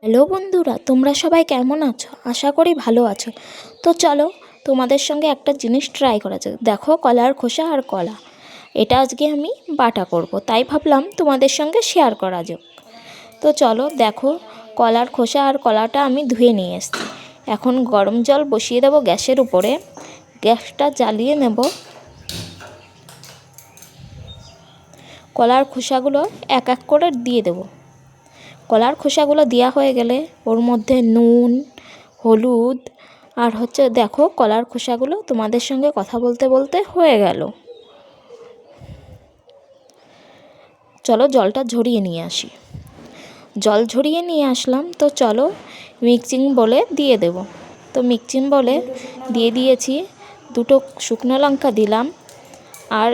Hello বন্ধুরা, তোমরা সবাই কেমন আছো? আশা করি ভালো আছো। তো চলো তোমাদের সঙ্গে একটা জিনিস ট্রাই করা যাক। দেখো, কলার খোসা আর কলা, এটা আজকে আমি বাটা করব, তাই ভাবলাম তোমাদের সঙ্গে শেয়ার করা যাক। তো চলো দেখো, কলার খোসা আর কলাটা আমি ধুয়ে নিয়ে এসেছি। এখন গরম জল বসিয়ে দেবো গ্যাসের উপরে। গ্যাসটা জ্বালিয়ে নেব। কলার খোসাগুলো এক এক করে দিয়ে দেবো। কলার খোসাগুলো দেওয়া হয়ে গেলে ওর মধ্যে নুন, হলুদ আর দেখো, কলার খোসাগুলো তোমাদের সঙ্গে কথা বলতে বলতে হয়ে গেল। চলো জলটা ঝরিয়ে নিয়ে আসি। জল ঝরিয়ে নিয়ে আসলাম। তো চলো মিক্সিং বলে দিয়ে দেব। তো মিক্সিং বলে দিয়ে দিয়েছি, দুটো শুকনো লঙ্কা দিলাম। আর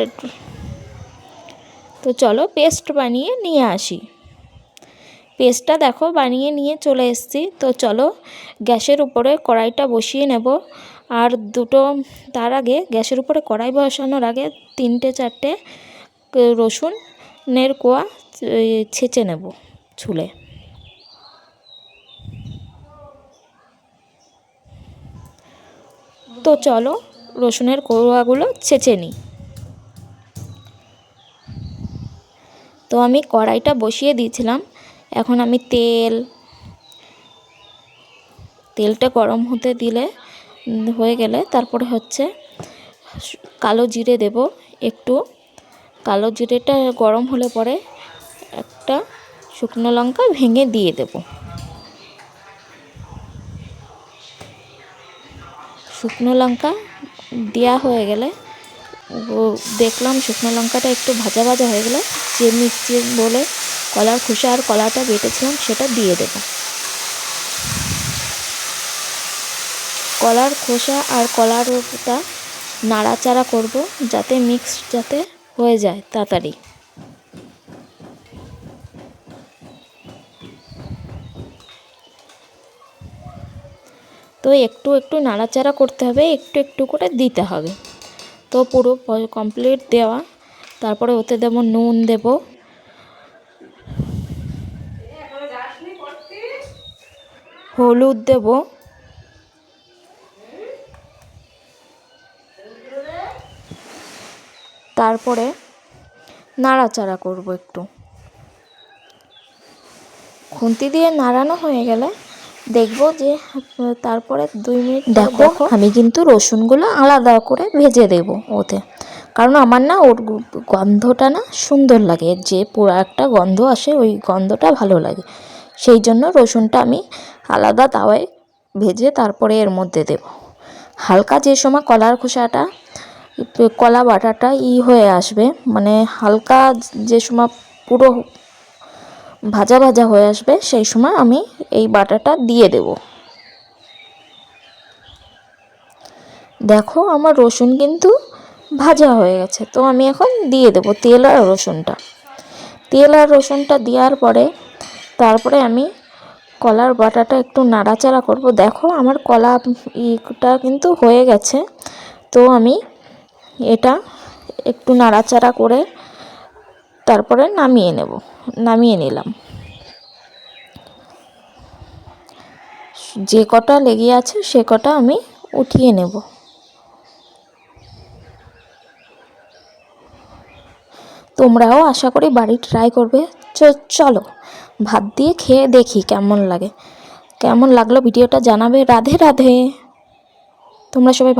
তো চলো পেস্ট বানিয়ে নিয়ে আসি। পেস্টটা দেখো বানিয়ে নিয়ে চলে এসেছি। তো চলো গ্যাসের উপরে কড়াইটা বসিয়ে নেব। আর তার আগে গ্যাসের উপরে কড়াই বসানোর আগে 3-4টে রসুনের কোয়া ছেঁচে নেব ছুলে। তো চলো রসুনের কোয়াগুলো ছেঁচে নিই। তো আমি কড়াইটা বসিয়ে দিয়েছিলাম। এখন আমি তেলটা গরম হতে দিলে হয়ে গেলে তারপরে কালো জিরে দেব একটু। কালো জিরেটা গরম হলে পরে একটা শুকনো লঙ্কা ভেঙে দিয়ে দেব। শুকনো লঙ্কা দেওয়া হয়ে গেলে দেখলাম শুকনো লঙ্কাটা একটু ভাজা ভাজা হয়ে গেলে যে মিক্সি বলে কলার খোসা আর কলাটা বেটেছিলাম সেটা দিয়ে দেব। কলার খোসা আর কলারটা নাড়াচাড়া করব যাতে যাতে হয়ে যায় তাড়াতাড়ি। তো একটু একটু নাড়াচাড়া করতে হবে, একটু একটু করে দিতে হবে। তো পুরো কমপ্লিট দেওয়া। তারপরে ওতে দেব নুন, দেব হলুদ, দেব তারপরে নাড়াচাড়া করব একটু। খুন্তি দিয়ে নাড়ানো হয়ে গেলে দেখব যে তারপরে 2 মিনিট দেখো আমি কিন্তু রসুনগুলো আলাদা করে ভেজে দেব ওতে, কারণ আমার না ওর গন্ধটা না সুন্দর লাগে, যে পুরো একটা গন্ধ আসে ওই গন্ধটা ভালো লাগে। সেই জন্য রসুনটা আমি আলাদা তাওয়ায় ভেজে তারপরে এর মধ্যে দেব। হালকা যে সময় কলার খোসাটা কলা বাটাটা হয়ে আসবে, মানে হালকা যে সময় পুরো ভাজা ভাজা হয়ে আসবে, সেই সময় আমি এই বাটাটা দিয়ে দেব। দেখো আমার রসুন কিন্তু ভাজা হয়ে গেছে। তো আমি এখন দিয়ে দেব তেল আর রসুনটা দেওয়ার পরে তারপরে আমি কলার বাটাটা একটু নাড়াচাড়া করব। দেখো আমার কলাটা কিন্তু হয়ে গেছে। তো আমি এটা একটু নাড়াচাড়া করে তারপরে নামিয়ে নিলাম। যে কটা লেগে আছে সে কটা আমি উঠিয়ে নেব। তোমরাও আশা করি বাড়ি ট্রাই করবে। চলো ভাত দিয়ে খেয়ে দেখি কেমন লাগলো ভিডিওটা জানাবে। রাধে রাধে। তোমরা সবাই